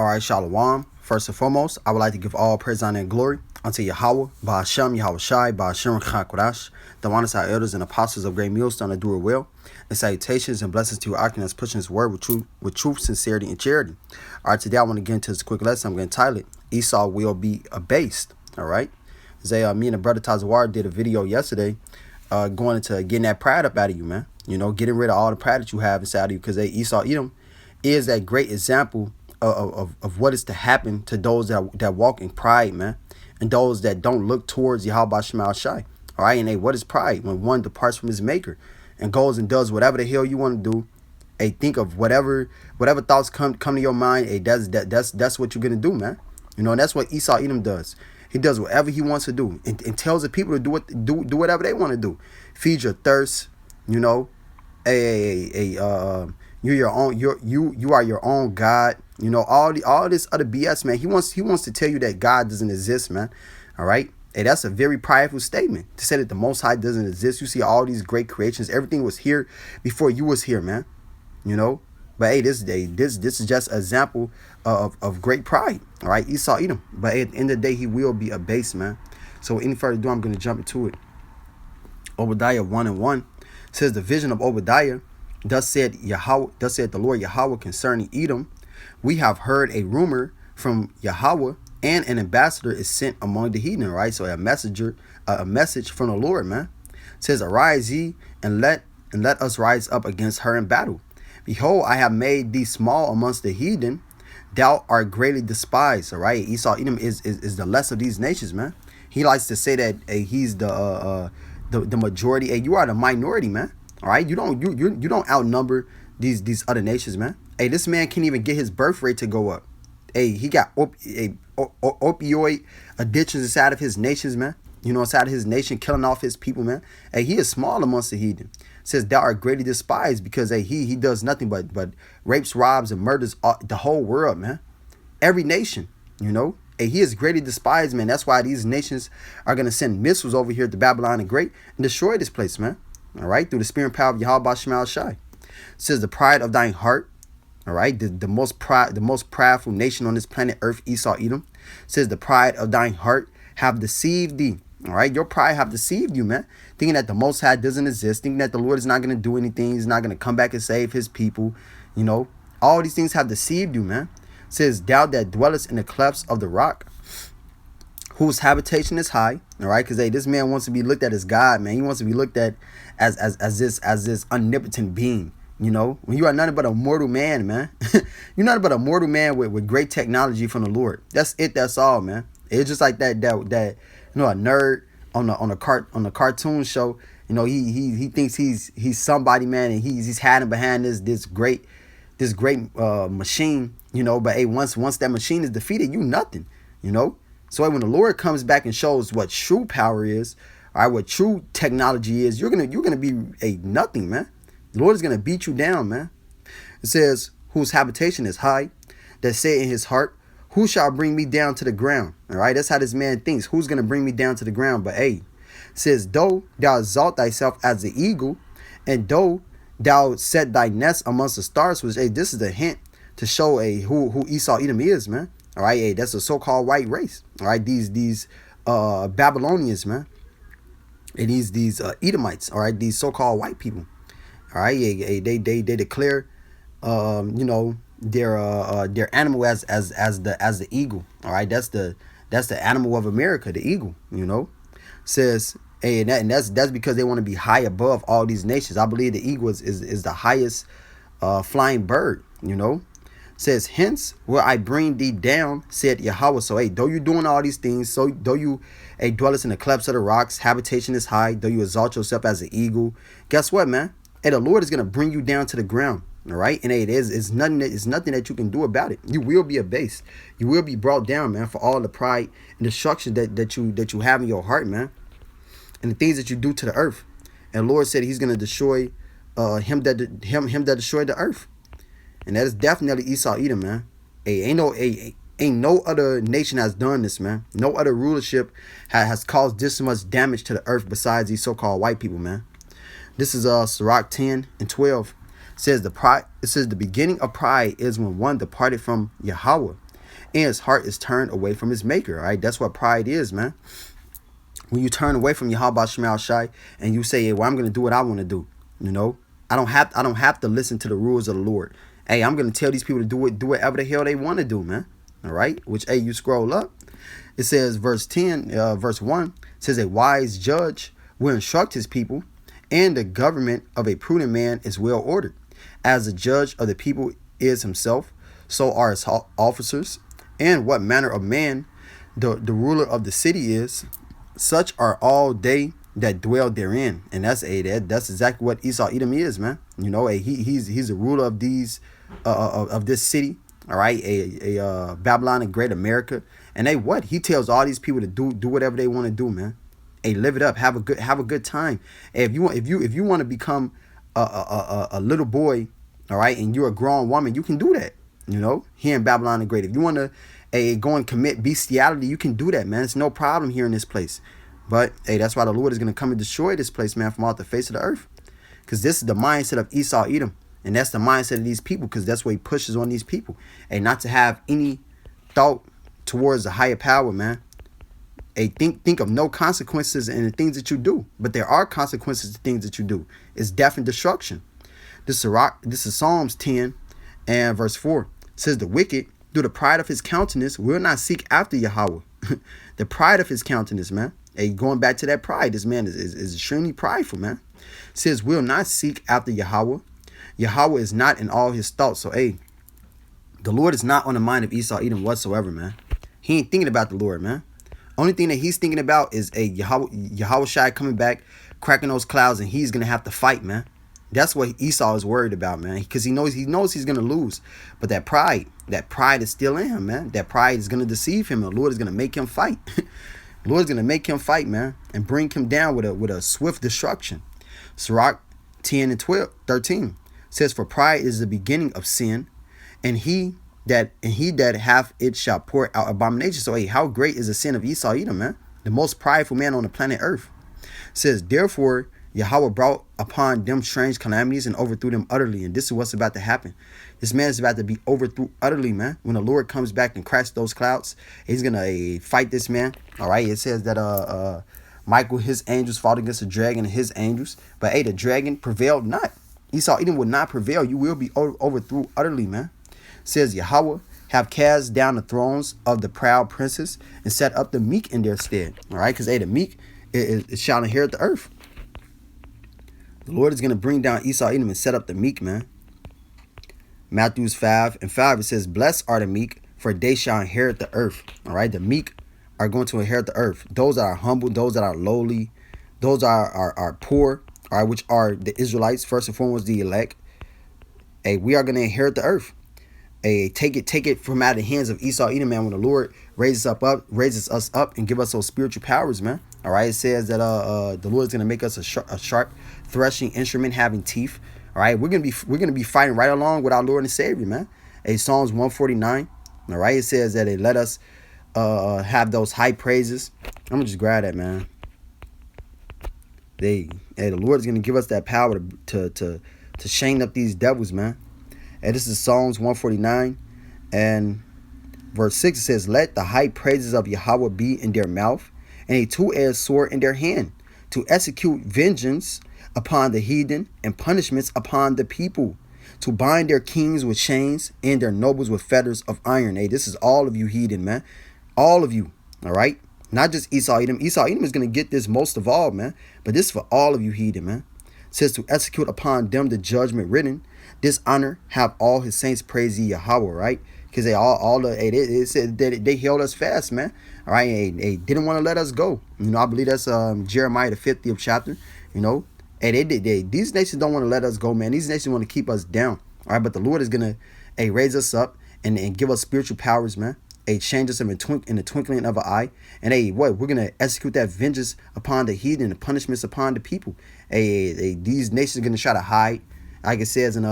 All right, Shalom. First and foremost, I would like to give all praise, honor, and glory unto Yahweh, Ba'ashem, Yahweh Shai, Ba'ashem, Chakodash, the honest our elders and apostles of great millstone that do it well, and salutations and blessings to our that's pushing his word with truth, sincerity, and charity. All right, today I want to get into this quick lesson. I'm going to title it, Esau Will Be Abased. All right. Me and the brother Tazawar did a video yesterday going into getting that pride up out of you, man. You know, getting rid of all the pride that you have inside of you, because Esau Edom is that great example of what is to happen to those that walk in pride, man, and those that don't look towards Yahweh Shemal Shai. All right, and what is pride? When one departs from his maker and goes and does whatever the hell you want to do. Think of whatever thoughts come to your mind. That's what you're gonna do, man. You know, and that's what Esau Edom does. He does whatever he wants to do and tells the people to do whatever they want to do. Feed your thirst, you know. You are your own God. You know, all this other BS, man. He wants to tell you that God doesn't exist, man. All right. Hey, that's a very prideful statement to say that the Most High doesn't exist. You see all these great creations. Everything was here before you was here, man. You know. But hey, this is just an example of great pride. All right, Esau Edom. But at the end of the day, he will be abased, man. So any further ado, I'm going to jump into it. Obadiah 1:1 says, the vision of Obadiah. Thus said the Lord Yahweh concerning Edom. We have heard a rumor from Yahweh, and an ambassador is sent among the heathen. Right, so a message from the Lord, man. It says, arise ye and let us rise up against her in battle. Behold, I have made thee small amongst the heathen. Thou art greatly despised. All right, Esau Edom is the less of these nations, man. He likes to say that he's the majority. Hey, you are the minority, man. All right, you don't outnumber these other nations, man. Hey, this man can't even get his birth rate to go up. Hey, he got opioid addictions inside of his nations, man. You know, inside of his nation, killing off his people, man. Hey, he is small amongst the heathen. It says thou art greatly despised, because hey, he does nothing but rapes, robs, and murders the whole world, man. Every nation, you know. Hey, he is greatly despised, man. That's why these nations are gonna send missiles over here to Babylon the Great and destroy this place, man. All right, through the spirit and power of Yahweh Shemal Shai. It says the pride of thine heart. All right, the most prideful nation on this planet Earth, Esau Edom. It says the pride of thine heart have deceived thee. All right, your pride have deceived you, man. Thinking that the Most High doesn't exist, thinking that the Lord is not going to do anything, he's not going to come back and save his people. You know, all these things have deceived you, man. It says, thou that dwellest in the clefts of the rock, whose habitation is high. All right, because hey, this man wants to be looked at as God, man. He wants to be looked at as this omnipotent being. You know, when you are nothing but a mortal man, man. You're nothing but a mortal man with great technology from the Lord. That's it. That's all, man. It's just like that you know, a nerd on the cartoon show. You know, he thinks he's somebody, man, and he's hiding behind this great machine. You know, but hey, once that machine is defeated, you nothing. You know. So when the Lord comes back and shows what true power is, all right, what true technology is, you're gonna be a nothing, man. The Lord is gonna beat you down, man. It says, whose habitation is high, that said in his heart, who shall bring me down to the ground? All right, that's how this man thinks. Who's gonna bring me down to the ground? But hey, it says, though thou exalt thyself as the eagle, and though thou set thy nest amongst the stars, which hey, this is a hint to show who Esau Edom is, man. All right, hey, that's a so-called white race. All right, these Babylonians, man, and these Edomites. All right, these so-called white people. All right, hey, they declare, you know, their animal as the eagle. All right, that's the animal of America, the eagle. You know, says hey, and that's because they want to be high above all these nations. I believe the eagle is the highest flying bird. You know. Says, hence will I bring thee down, said Yahweh. So, hey, though you're doing all these things, so though you dwellest in the clefts of the rocks, habitation is high, though you exalt yourself as an eagle, guess what, man? Hey, the Lord is going to bring you down to the ground, all right? And hey, it's nothing that you can do about it. You will be abased. You will be brought down, man, for all the pride and destruction that you have in your heart, man, and the things that you do to the earth. And the Lord said he's going to destroy him that destroyed the earth. And that is definitely Esau Edom, man. Hey, ain't no other nation has done this, man. No other rulership has caused this much damage to the earth besides these so-called white people, man. This is Sirach 10:12. It says the beginning of pride is when one departed from Yahweh, and his heart is turned away from his maker. All right, that's what pride is, man. When you turn away from Yahweh Shemel Shai and you say, hey, well, I'm gonna do what I want to do. You know, I don't have to listen to the rules of the Lord. Hey, I'm gonna tell these people to do whatever the hell they want to do, man. All right, which, hey, you scroll up, it says verse 1 says, a wise judge will instruct his people, and the government of a prudent man is well ordered. As the judge of the people is himself, so are his officers. And what manner of man the ruler of the city is, such are all they that dwell therein. And that's exactly what Esau Edom is, man. You know, he's a ruler of these of this city. All right, a Babylon, a great America. And he tells all these people to do whatever they want to do, man. Hey, live it up, have a good time. Hey, if you want to become a little boy, all right, and you're a grown woman, you can do that. You know, here in Babylon the Great. If you want to go and commit bestiality, you can do that, man. It's no problem here in this place. But hey, that's why the Lord is going to come and destroy this place, man, from off the face of the earth. Because this is the mindset of Esau Edom. And that's the mindset of these people, because that's what he pushes on these people. And not to have any thought towards the higher power, man. Hey, think of no consequences in the things that you do. But there are consequences to things that you do. It's death and destruction. This is Psalms 10 and verse 4. It says, the wicked, through the pride of his countenance, will not seek after Yahweh. The pride of his countenance, man. Hey, going back to that pride, this man is extremely prideful, man. It says, will not seek after Yahweh. Yahweh is not in all his thoughts. So, hey, the Lord is not on the mind of Esau Edom whatsoever, man. He ain't thinking about the Lord, man. Only thing that he's thinking about is a Yahweh Shai coming back, cracking those clouds, and he's going to have to fight, man. That's what Esau is worried about, man, because he knows he's going to lose. But that pride is still in him, man. That pride is going to deceive him. The Lord is going to make him fight. The Lord is going to make him fight, man, and bring him down with a swift destruction. Sirach 10 and 13 says, for pride is the beginning of sin, and he that hath it shall pour out abomination. So, hey, how great is the sin of Esau Edom, man? The most prideful man on the planet Earth. It says, therefore, Yahweh brought upon them strange calamities and overthrew them utterly. And this is what's about to happen. This man is about to be overthrew utterly, man. When the Lord comes back and cracks those clouds, he's going to fight this man. All right. It says that Michael, his angels, fought against the dragon and his angels. But, hey, the dragon prevailed not. Esau Edom would not prevail. You will be overthrew utterly, man. It says, Yahweh have cast down the thrones of the proud princes and set up the meek in their stead. All right. Because, hey, the meek it shall inherit the earth. The Lord is going to bring down Esau Edom and set up the meek, man. Matthew 5 and 5, it says, blessed are the meek, for they shall inherit the earth. All right, the meek are going to inherit the earth. Those that are humble, those that are lowly, those are poor, all right, which are the Israelites, first and foremost, the elect. Hey, we are going to inherit the earth. Hey, take it from out of the hands of Esau Edom, man, when the Lord raises us up and give us those spiritual powers, man. All right, it says that the Lord is going to make us a sharp threshing instrument having teeth. All right, we're gonna be fighting right along with our Lord and Savior, man. Hey, Psalms 149. All right, it says that it let us have those high praises. I'm gonna just grab that, man. The Lord is gonna give us that power to chain up these devils, man. And this is Psalms 149 and verse 6. It says, let the high praises of Yahweh be in their mouth, and a two-edged sword in their hand, to execute vengeance upon the heathen and punishments upon the people, to bind their kings with chains and their nobles with fetters of iron. Hey, this is all of you heathen, man. All of you, all right? Not just Esau Edom. Esau Edom is going to get this most of all, man. But this is for all of you heathen, man. It says to execute upon them the judgment written. Dishonor have all his saints praise ye Yahweh, right? Because they said that they held us fast, man. All right, they didn't want to let us go. You know, I believe that's Jeremiah the 50th chapter. You know, and these nations don't want to let us go, man. These nations want to keep us down. All right, but the Lord is gonna raise us up and give us spiritual powers, man. Change us in the twinkling of an eye. And we're gonna execute that vengeance upon the heathen and the punishments upon the people. These nations are gonna try to hide, like it says in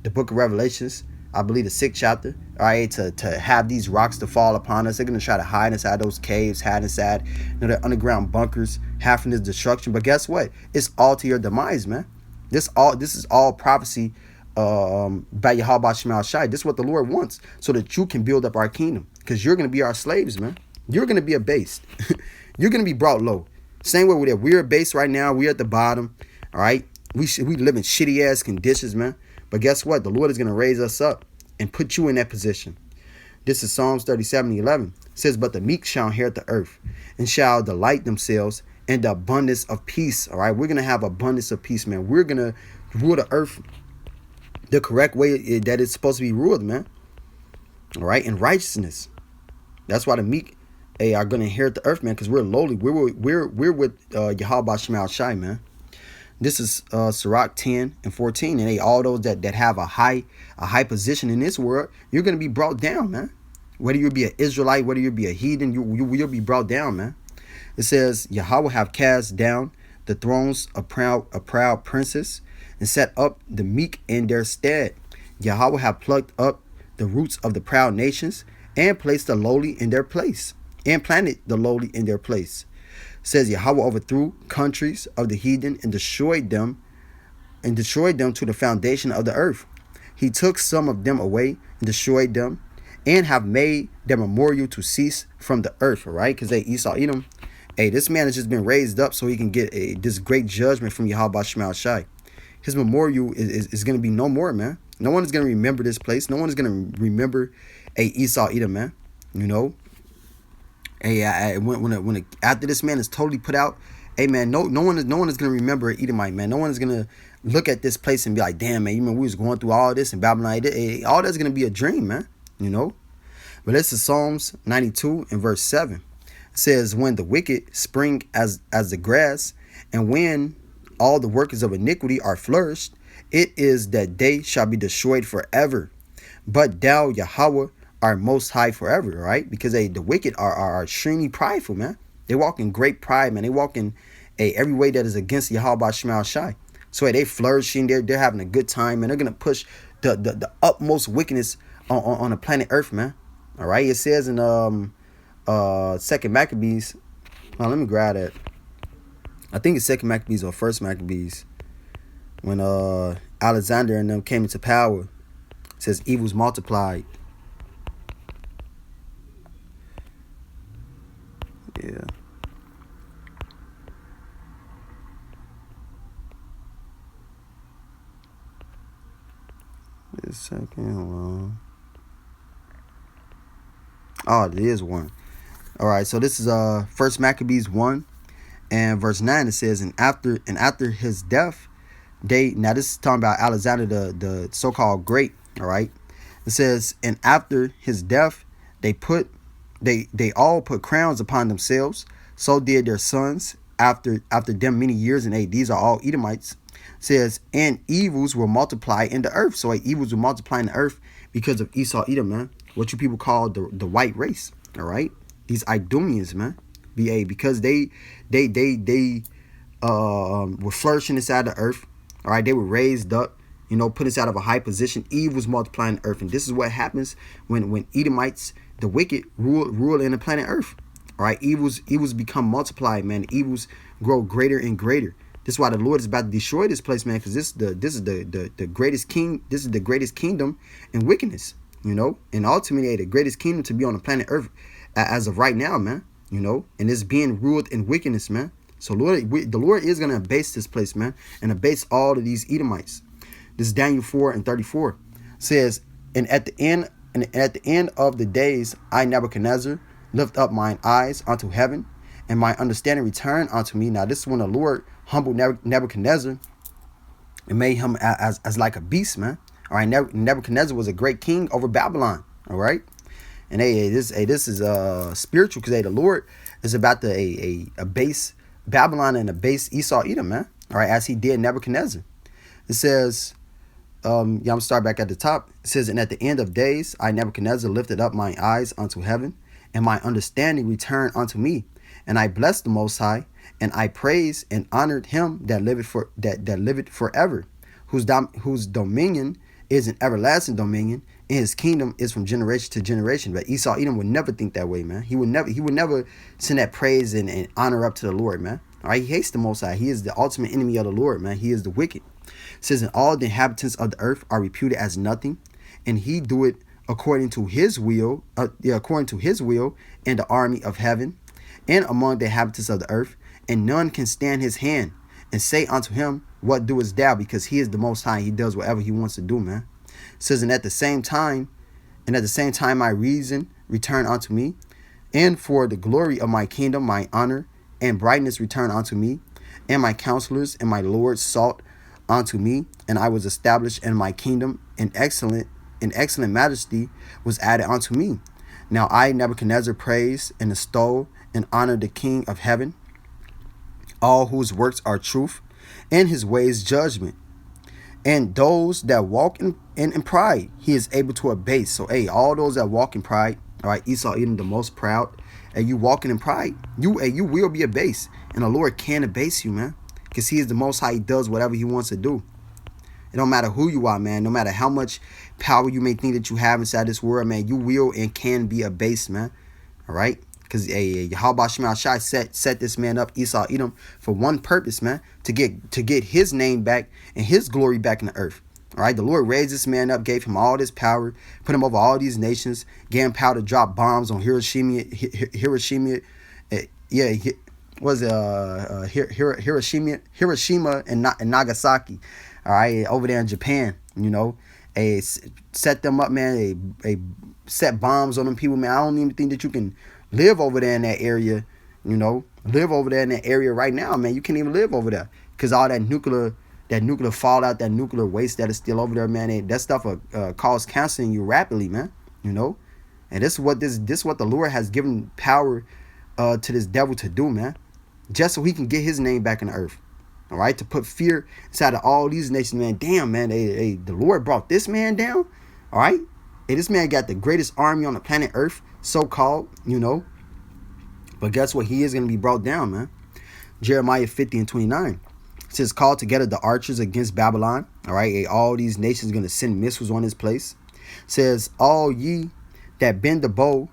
the book of Revelations, I believe the 6th chapter, all right, to have these rocks to fall upon us. They're going to try to hide inside those caves, hide inside, their underground bunkers, half from this destruction. But guess what? It's all to your demise, man. This is all prophecy by Yahweh Shema Shai. This is what the Lord wants, so that you can build up our kingdom. Because you're going to be our slaves, man. You're going to be abased. You're going to be brought low. Same way with that. We're abased right now. We're at the bottom. All right. We live in shitty ass conditions, man. But guess what? The Lord is going to raise us up and put you in that position. This is Psalms 37:11. It says, but the meek shall inherit the earth and shall delight themselves in the abundance of peace. All right. We're going to have abundance of peace, man. We're going to rule the earth the correct way that it's supposed to be ruled, man. All right. In righteousness. That's why the meek are going to inherit the earth, man, because we're lowly. We're with Yahweh Shema Shai, man. This is Sirach 10:14. And all those that have a high position in this world, you're going to be brought down, man. Whether you be an Israelite, whether you be a heathen, you'll be brought down, man. It says, Yahweh have cast down the thrones of proud princes and set up the meek in their stead. Yahweh have plucked up the roots of the proud nations and placed the lowly in their place, and planted the lowly in their place. It says Yahweh overthrew countries of the heathen and destroyed them to the foundation of the earth. He took some of them away and destroyed them, and have made their memorial to cease from the earth. All right, because they Esau Edom. Hey, this man has just been raised up so he can get this great judgment from Yahweh Shema Shai. His memorial is going to be no more, man. No one is going to remember this place. No one is going to remember Esau Edom, man. You know. Hey, when after this man is totally put out, hey man, no one is going to remember Edomite, man. No one is going to look at this place and be like, damn man, you remember we was going through all this in Babylon. Hey, all that's going to be a dream, man. You know. But this is Psalms 92 and verse 7. It says, when the wicked spring as the grass, and when all the workers of iniquity are flourished, it is that they shall be destroyed forever. But thou, Yahweh, are most high forever, right? Because the wicked are extremely prideful, man. They walk in great pride, man. They walk in every way that is against Yahweh Shema Shai. So they flourishing, they're having a good time, and they're gonna push the utmost wickedness on the planet Earth, man. All right. It says in Second Maccabees. Oh, let me grab that. I think it's Second Maccabees or First Maccabees. When Alexander and them came into power, it says evils multiplied. Yeah. Wait a second. Hold on. Oh, it is 1. All right. So this is First Maccabees 1 and verse 9. It says, and after his death, now this is talking about Alexander the so-called great. All right. It says, and after his death, they all put crowns upon themselves. So did their sons after them many years. And these are all Edomites. It says, and evils will multiply in the earth. So evils will multiply in the earth because of Esau Edom, man. What you people call the white race. All right. These Idumeans, man. Because they were flourishing inside the earth. All right. They were raised up, put us out of a high position. Evils multiplying the earth. And this is what happens when Edomites, the wicked, rule in the planet Earth. All right, evils become multiplied, man. Evils grow greater and greater. This is why the Lord is about to destroy this place, man. Because this is the greatest king. This is the greatest kingdom in wickedness, and ultimately the greatest kingdom to be on the planet Earth as of right now, man. And it's being ruled in wickedness, man. So the Lord is gonna abase this place, man, and abase all of these Edomites. This is Daniel 4:34 says, and at the end of the days, I, Nebuchadnezzar, lift up mine eyes unto heaven, and my understanding return unto me. Now, this is when the Lord humbled Nebuchadnezzar and made him as like a beast, man. All right, Nebuchadnezzar was a great king over Babylon. All right, and this is spiritual, because the Lord is about to abase Babylon and abase Esau Edom, man. All right, as he did Nebuchadnezzar. It says, I'm gonna start back at the top. It says, and at the end of days, I, Nebuchadnezzar, lifted up mine eyes unto heaven, and my understanding returned unto me, and I blessed the Most High, and I praised and honored him that liveth forever, whose dominion is an everlasting dominion, and his kingdom is from generation to generation. But Esau Edom would never think that way, man. He would never send that praise and honor up to the Lord, man. All right, he hates the Most High. He is the ultimate enemy of the Lord, man. He is the wicked. It says, and all the inhabitants of the earth are reputed as nothing, and he do it according to his will, according to his will in the army of heaven and among the inhabitants of the earth, and none can stand his hand and say unto him, what doest thou? Because he is the Most High. He does whatever he wants to do, man. It says, and at the same time my reason return unto me, and for the glory of my kingdom, my honor and brightness return unto me, and my counselors and my lords sought unto me, and I was established in my kingdom, and excellent majesty was added unto me. Now I, Nebuchadnezzar, praise and extol and honor the King of heaven, all whose works are truth, and his ways judgment. And those that walk in pride, he is able to abase. So, hey, all those that walk in pride, all right, Esau Edom, the most proud, and you walking in pride, you will be abased. And the Lord can abase you, man, because he is the Most High. He does whatever he wants to do. It don't matter who you are, man. No matter how much power you may think that you have inside this world, man, you will and can be abased, man. All right? Because Yahweh Shema Shai set this man up, Esau Edom, for one purpose, man, to get his name back and his glory back in the earth. All right, the Lord raised this man up, gave him all this power, put him over all these nations, gave him power to drop bombs on Hiroshima, Hiroshima and Nagasaki. All right, over there in Japan, you know, set them up, man. They set bombs on them people, man. I don't even think that you can live over there in that area, you know, live over there in that area right now, man. You can't even live over there because all that nuclear fallout, that nuclear waste that is still over there, man. That stuff cause cancer in you rapidly, man. You know, and this is what the Lord has given power to this devil to do, man, just so he can get his name back in the earth. All right, to put fear inside of all these nations, man. Damn, man, the Lord brought this man down. All right, hey, this man got the greatest army on the planet Earth, so-called, you know. But guess what? He is going to be brought down, man. Jeremiah 50:29. It says, call together the archers against Babylon. All right, hey, all these nations are going to send missiles on this place. It says, all ye that bend the bow.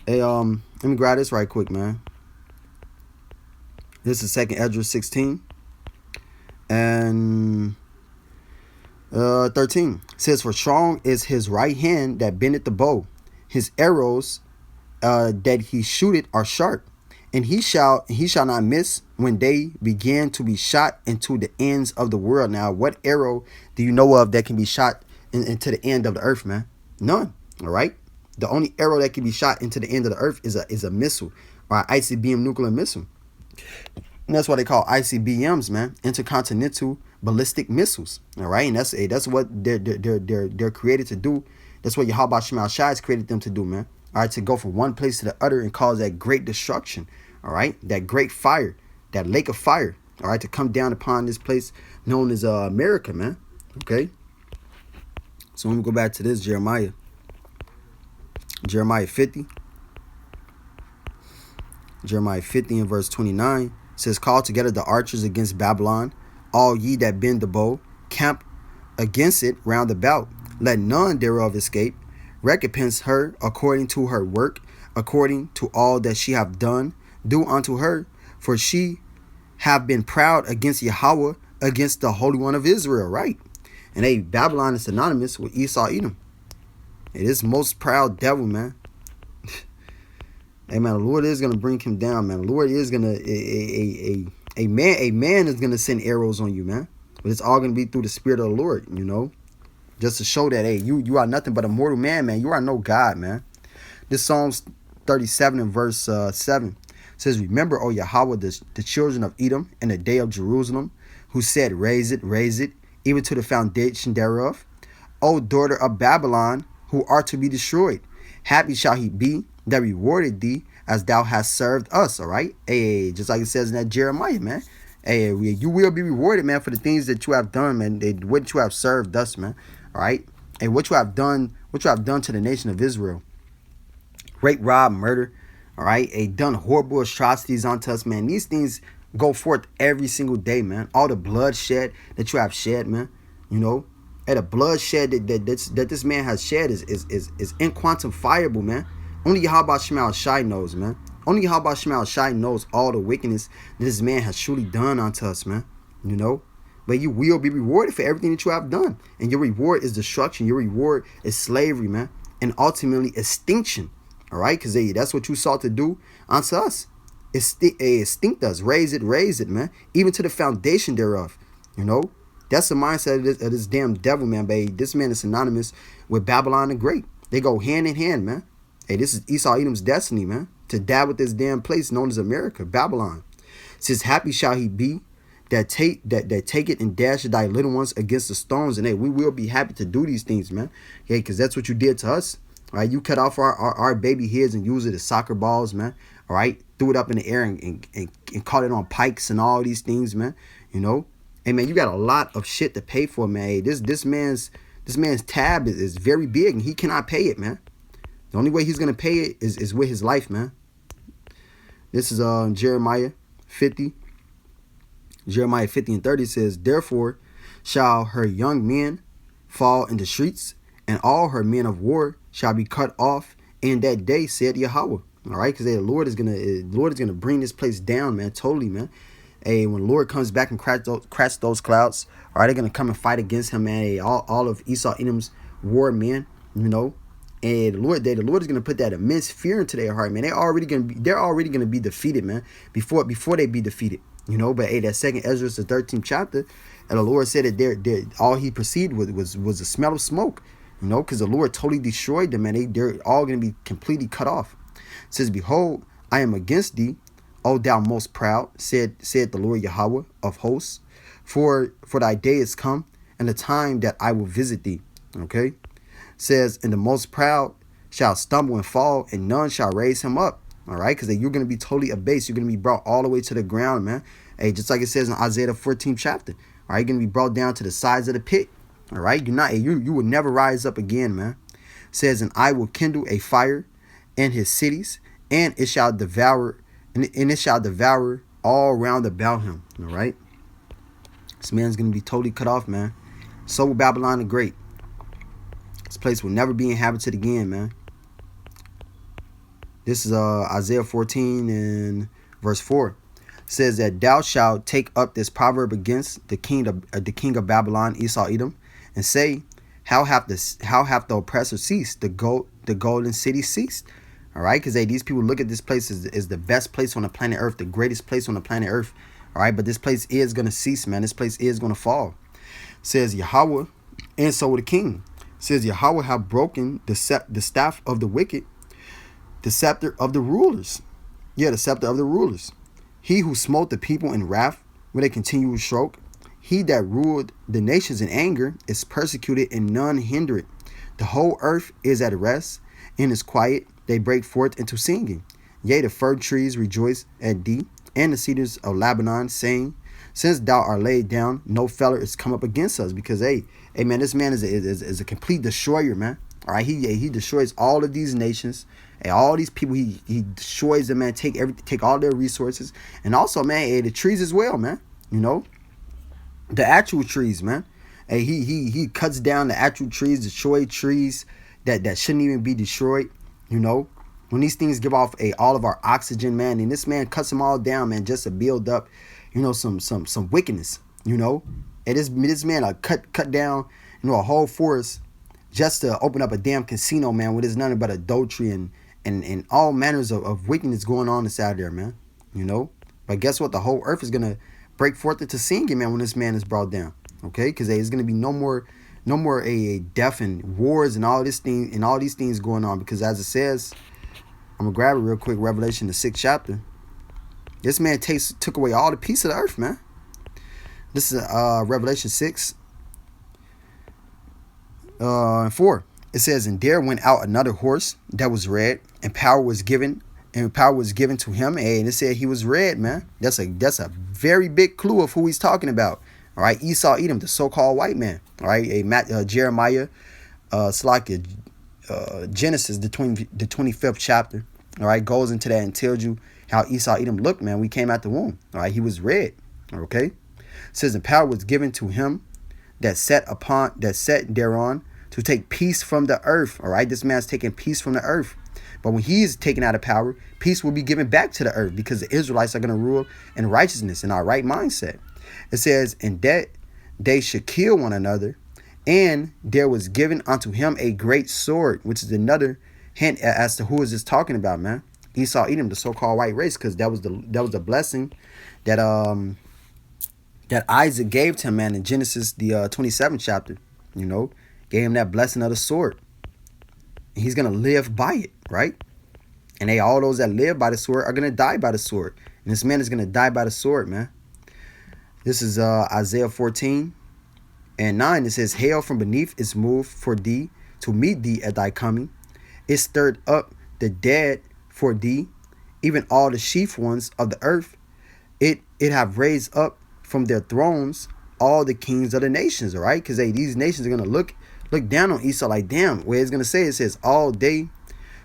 Hey, let me grab this right quick, man. This is 2nd Ezra 16. And 13 says, for strong is his right hand that bendeth the bow, his arrows that he shooteth are sharp, and he shall not miss when they begin to be shot into the ends of the world. Now, what arrow do you know of that can be shot into the end of the earth, man? None. All right, the only arrow that can be shot into the end of the earth is a missile, or an ICBM nuclear missile. And that's why they call ICBMs, man, intercontinental ballistic missiles. All right, and that's what they're created to do. That's what Yahweh Shema Shai has created them to do, man. All right, to go from one place to the other and cause that great destruction. All right, that great fire, that lake of fire. All right, to come down upon this place known as America, man. Okay. So let me go back to this Jeremiah 50. Jeremiah 50 and verse 29. Says, call together the archers against Babylon, all ye that bend the bow, camp against it round about. Let none thereof escape. Recompense her according to her work, according to all that she have done. Do unto her, for she have been proud against Yahweh, against the Holy One of Israel. Right? And hey, Babylon is synonymous with Esau Edom. It is most proud devil, man. Hey, man, the Lord is going to bring him down, man. The Lord is going to, a man is going to send arrows on you, man. But it's all going to be through the Spirit of the Lord, you know. Just to show that, hey, you are nothing but a mortal man, man. You are no God, man. This Psalms 37 and verse 7 says, remember, O Yahweh, the children of Edom in the day of Jerusalem, who said, raise it, even to the foundation thereof. O daughter of Babylon, who are to be destroyed. Happy shall he be that rewarded thee as thou hast served us. All right. Hey, just like it says in that Jeremiah, man. Hey, you will be rewarded, man, for the things that you have done, man. What you have served us, man. All right. Hey, what you have done to the nation of Israel. Rape, rob, murder. All right. Hey, done horrible atrocities onto us, man. These things go forth every single day, man. All the bloodshed that you have shed, man. You know. Hey, the bloodshed that this man has shed is inquantifiable, man. Only Yahweh Shema Shai knows, man. Only Yahweh Shema Shai knows all the wickedness that this man has truly done unto us, man. You know? but you will be rewarded for everything that you have done. And your reward is destruction. Your reward is slavery, man. And ultimately extinction. All right? Because that's what you sought to do unto us. Extinct us. Raise it, man. Even to the foundation thereof. You know? That's the mindset of this damn devil, man, baby. This man is synonymous with Babylon the Great. They go hand in hand, man. Hey, this is Esau Edom's destiny, man. To die with this damn place known as America, Babylon. It says, happy shall he be that take it and dash thy little ones against the stones. And hey, we will be happy to do these things, man. Hey, because that's what you did to us. All right, you cut off our baby heads and use it as soccer balls, man. All right, threw it up in the air and caught it on pikes and all these things, man. You know, hey, man, you got a lot of shit to pay for, man. Hey, this man's tab is very big and he cannot pay it, man. The only way he's gonna pay it is with his life, man. This is Jeremiah 50. Jeremiah 50 and 30 says, therefore shall her young men fall in the streets, and all her men of war shall be cut off in that day, said Yahweh. All right, because the Lord is gonna bring this place down, man, totally, man. Hey, when the Lord comes back and crash those clouds, all right, they're gonna come and fight against him, man. Hey, all of Esau Edom's war men, you know. And the Lord is gonna put that immense fear into their heart, man. They're already gonna be defeated, man. Before they be defeated, you know. But hey, that second Ezra, the 13th chapter, and the Lord said that all he perceived was the smell of smoke, you know, because the Lord totally destroyed them, man. They're all gonna be completely cut off. It says, behold, I am against thee, O thou most proud, said the Lord Yahweh of hosts, for thy day is come, and the time that I will visit thee. Okay. Says, and the most proud shall stumble and fall, and none shall raise him up. All right, because you're going to be totally abased. You're going to be brought all the way to the ground, man. Hey, just like it says in Isaiah 14th chapter. All right, you're going to be brought down to the sides of the pit. All right, you will never rise up again, man. Says, and I will kindle a fire in his cities, and it shall devour, and it shall devour all round about him. All right, this man's going to be totally cut off, man. So will Babylon the Great. This place will never be inhabited again, man. This is Isaiah 14 and verse 4. It says that thou shalt take up this proverb against the king of Babylon, Esau Edom, and say, how hath the oppressor ceased? The golden city ceased. All right, because these people look at this place as the best place on the planet Earth, the greatest place on the planet Earth. All right, but this place is gonna cease, man. This place is gonna fall. It says Yahweh, and so will the king. Says Yahweh have broken the staff of the wicked, the scepter of the rulers. Yeah, the scepter of the rulers. He who smote the people in wrath with a continual stroke. He that ruled the nations in anger is persecuted, and none hinder it. The whole earth is at rest and is quiet. They break forth into singing. Yea, the fir trees rejoice at thee, and the cedars of Lebanon, saying, since thou art laid down, no feller is come up against us. Because hey, man, this man is a complete destroyer, man. All right, he destroys all of these nations, and all these people. He destroys them, man. Take all their resources, and also, man, the trees as well, man. You know, the actual trees, man. Hey, he cuts down the actual trees, destroy trees that shouldn't even be destroyed. You know, when these things give off all of our oxygen, man, and this man cuts them all down, man, just to build up, you know, some wickedness, you know. And this man cut down, you know, a whole forest just to open up a damn casino, man, where there's nothing but adultery and all manners of wickedness going on inside there, man. You know. But guess what? The whole earth is gonna break forth into singing, man, when this man is brought down. Okay, because there's gonna be no more a death and wars and all these things going on. Because as it says, I'm gonna grab it real quick. Revelation the 6th chapter. This man took away all the peace of the earth, man. This is Revelation 6 and 4. It says, and there went out another horse that was red, and power was given to him. And it said he was red, man. That's a very big clue of who he's talking about. All right, Esau Edom, the so-called white man. All right, Jeremiah, Genesis, the 25th chapter. All right, goes into that and tells you how Esau Edom looked, man. We came out the womb. All right, he was red. Okay, it says the power was given to him that sat thereon to take peace from the earth. All right, this man's taking peace from the earth. But when he is taken out of power, peace will be given back to the earth, because the Israelites are going to rule in righteousness and our right mindset. It says, and that they should kill one another. And there was given unto him a great sword, which is another hint as to who is this talking about, man. Esau, Edom, the so-called white race, because that was the blessing that that Isaac gave to him, man, in Genesis the 27th chapter. You know, gave him that blessing of the sword. And he's gonna live by it, right? And all those that live by the sword are gonna die by the sword. And this man is gonna die by the sword, man. This is Isaiah 14 and 9. It says, hail from beneath is moved for thee to meet thee at thy coming. It stirred up the dead for thee, even all the chief ones of the earth. It have raised up from their thrones all the kings of the nations, all right? Because these nations are going to look down on Esau like, damn, where it's going to say, it says, all they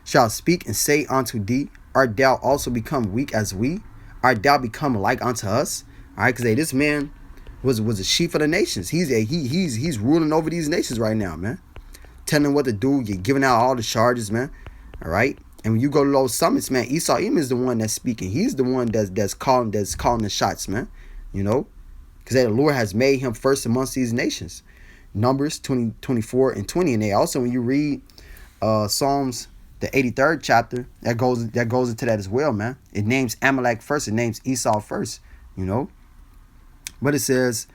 shall speak and say unto thee, art thou also become weak as we? Art thou become like unto us? All right, because this man was a chief of the nations. He's ruling over these nations right now, man. Telling them what to do. You're giving out all the charges, man. All right. And when you go to those summits, man, Esau is the one that's speaking. He's the one that's calling the shots, man. You know, because the Lord has made him first amongst these nations. Numbers 24 and 20. And they also, when you read Psalms the 83rd chapter, that goes into that as well, man. It names Amalek first. It names Esau first. You know. But it says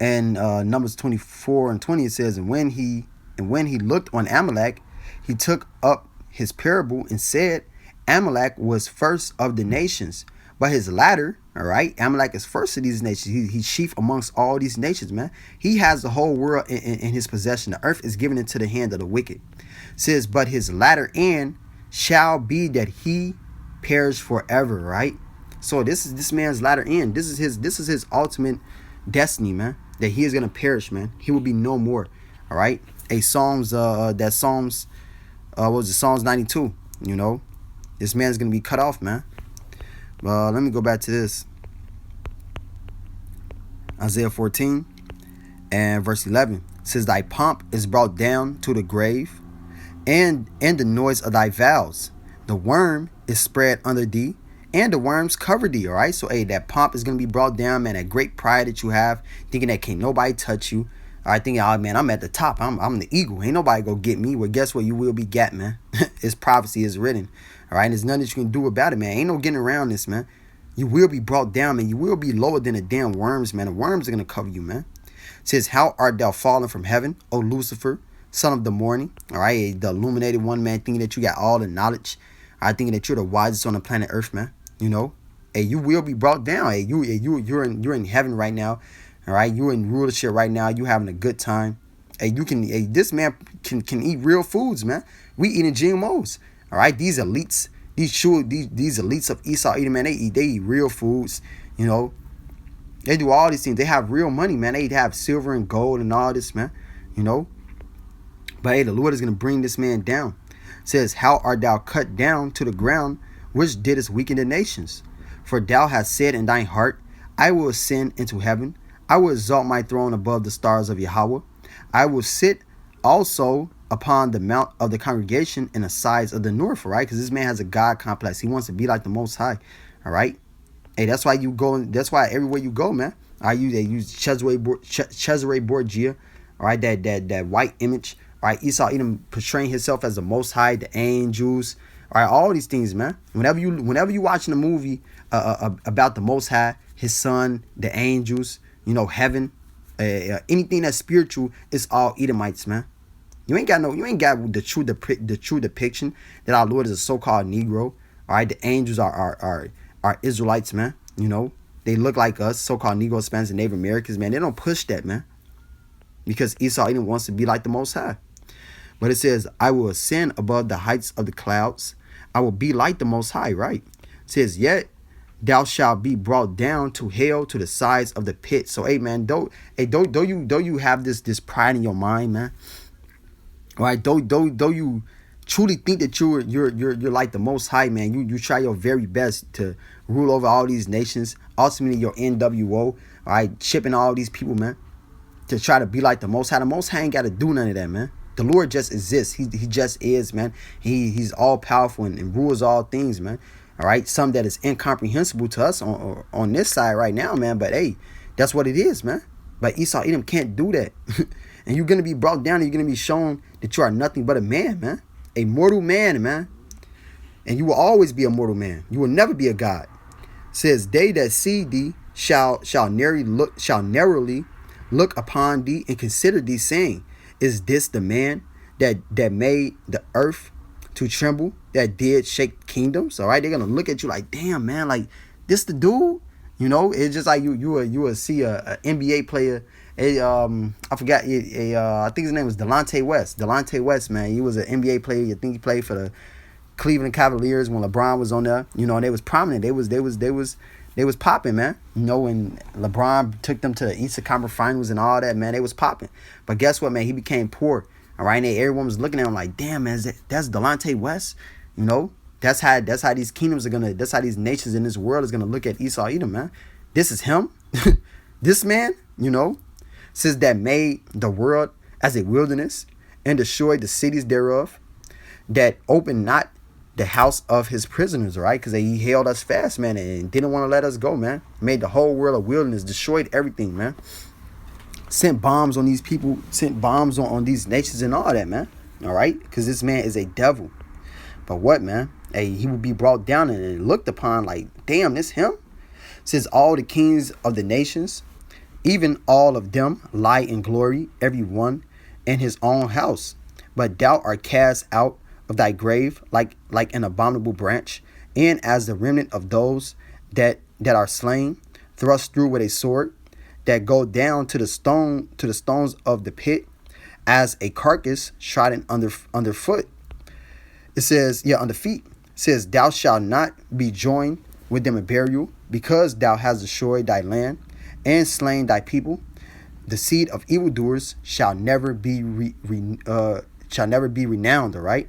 in Numbers 24 and 20, it says, and when he looked on Amalek, he took up his parable and said, Amalek was first of the nations, but his latter, all right, Amalek is first of these nations. He's chief amongst all these nations, man. He has the whole world in his possession. The earth is given into the hand of the wicked. It says, but his latter end shall be that he perish forever, right? So this is this man's latter end. This is his ultimate destiny, man. That he is gonna perish, man. He will be no more. All right. Psalms what was it? Psalms 92. You know, this man's gonna be cut off, man. Let me go back to this. Isaiah 14 and verse 11 says, thy pomp is brought down to the grave, and the noise of thy vows. The worm is spread under thee, and the worms cover thee. All right. So, hey, that pomp is going to be brought down, man. That great pride that you have, thinking that can't nobody touch you. All right. Thinking, oh, man, I'm at the top. I'm the eagle. Ain't nobody go get me. Well, guess what? You will be got, man. It's prophecy is written. All right. And there's nothing that you can do about it, man. Ain't no getting around this, man. You will be brought down, man. You will be lower than the damn worms, man. The worms are going to cover you, man. It says, how art thou fallen from heaven, O Lucifer, son of the morning? All right. The illuminated one, man, thinking that you got all the knowledge. All right. Thinking that you're the wisest on the planet Earth, man. You know, hey, you will be brought down. Hey, you're in heaven right now. All right, you're in rulership right now. You having a good time. Hey, this man can eat real foods, man. We eating GMOs. All right, these elites, these elites of Esau, Edom, man, they eat real foods. You know, they do all these things. They have real money, man. They have silver and gold and all this, man. You know, but hey, the Lord is gonna bring this man down. It says, how art thou cut down to the ground, which didst weaken the nations? For thou hast said in thine heart, I will ascend into heaven. I will exalt my throne above the stars of Yahweh. I will sit also upon the mount of the congregation in the sides of the north, all right? Because this man has a God complex. He wants to be like the Most High, all right? Hey, that's why you go. That's why everywhere you go, man. They use Cesare Borgia, all right? That white image, all right? Esau Edom portraying himself as the Most High, the angels. All right, all these things, man. Whenever you watching a movie about the Most High, His Son, the angels, you know, heaven, anything that's spiritual, it's all Edomites, man. You ain't got the true depiction that our Lord is a so-called Negro. All right, the angels are Israelites, man. You know, they look like us, so-called Negro, Spanish, and Native Americans, man. They don't push that, man, because Esau Edom wants to be like the Most High. But it says, I will ascend above the heights of the clouds. I will be like the Most High, right? It says, yet thou shalt be brought down to hell, to the sides of the pit. So, hey, man, though you have this pride in your mind, man. All right, though you truly think that you're like the Most High, man. You try your very best to rule over all these nations. Ultimately, your NWO, all right, shipping all these people, man, to try to be like the Most High. The Most High ain't got to do none of that, man. The Lord just exists. He just is, man. He's all powerful and rules all things, man. All right, something that is incomprehensible to us on this side right now, man. But hey, that's what it is, man. But Esau Edom can't do that. And you're going to be brought down and you're going to be shown that you are nothing but a man, man. A mortal man, man. And you will always be a mortal man. You will never be a God. It says, they that see thee shall narrowly look upon thee and consider thee, saying, is this the man that made the earth to tremble, that did shake kingdoms? All right, they're gonna look at you like, damn, man, like this the dude. You know, it's just like you will see a NBA player. I forgot. I think his name was Delonte West. Delonte West, man, he was an NBA player. I think he played for the Cleveland Cavaliers when LeBron was on there. You know, and they was prominent. They was popping, man. You know, when LeBron took them to the Eastern Conference Finals and all that, man, they was popping. But guess what, man? He became poor. All right, and everyone was looking at him like, damn, man, that's Delonte West. You know, that's how these kingdoms are gonna. That's how these nations in this world is gonna look at Esau Edom, man. This is him. This man, you know, says that made the world as a wilderness and destroyed the cities thereof, that opened not the house of his prisoners, right? Because he held us fast, man, and didn't want to let us go, man. Made the whole world a wilderness, destroyed everything, man. Sent bombs on these people, sent bombs on these nations and all that, man. All right? Because this man is a devil. But what, man? Hey, he would be brought down and looked upon like, damn, this him? Says all the kings of the nations, even all of them lie in glory, every one in his own house. But thou art cast out of thy grave like an abominable branch, and as the remnant of those that are slain, thrust through with a sword, that go down to the stones of the pit, as a carcass trodden underfoot. It says, under feet. It says, thou shalt not be joined with them in burial, because thou hast destroyed thy land and slain thy people. The seed of evildoers shall never be renowned. All right.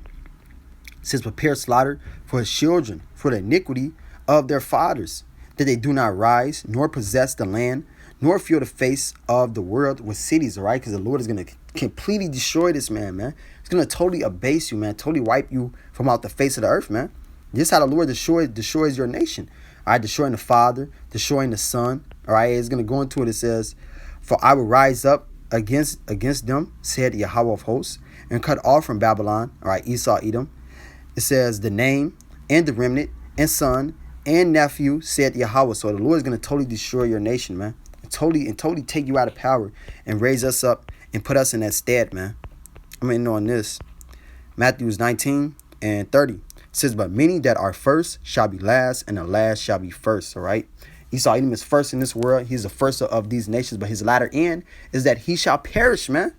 It says, prepare slaughter for his children, for the iniquity of their fathers, that they do not rise, nor possess the land, nor fill the face of the world with cities, all right? Because the Lord is going to completely destroy this man, man. He's going to totally abase you, man, totally wipe you from out the face of the earth, man. This is how the Lord destroys your nation, all right? Destroying the father, destroying the son, all right? It's going to go into it. It says, for I will rise up against them, said Yahweh of hosts, and cut off from Babylon, all right, Esau, Edom. It says the name and the remnant and son and nephew, said Yahweh. So the Lord is going to totally destroy your nation, man. Totally take you out of power and raise us up and put us in that stead, man. I'm ending on this. Matthew 19:30. It says, but many that are first shall be last, and the last shall be first. All right. Esau Edom is first in this world. He's the first of these nations, but his latter end is that he shall perish, man.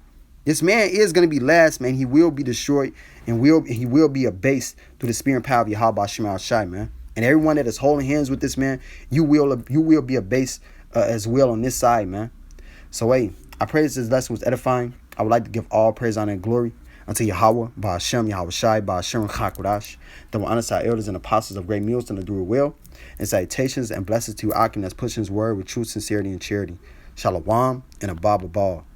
This man is going to be last, man. He will be destroyed, and he will be abased through the spirit and power of Yahweh Shema Shai, man. And everyone that is holding hands with this man, you will be abased as well on this side, man. So, hey, I pray this lesson was edifying. I would like to give all praise, honor, and glory unto Yahweh, by Hashem, Yahweh Shai, by Hashem, Chakodash, that will honor our elders and apostles of great meals and to do it well. And salutations and blessings to Akim that's pushing his word with truth, sincerity, and charity. Shalom and a Baba Ball.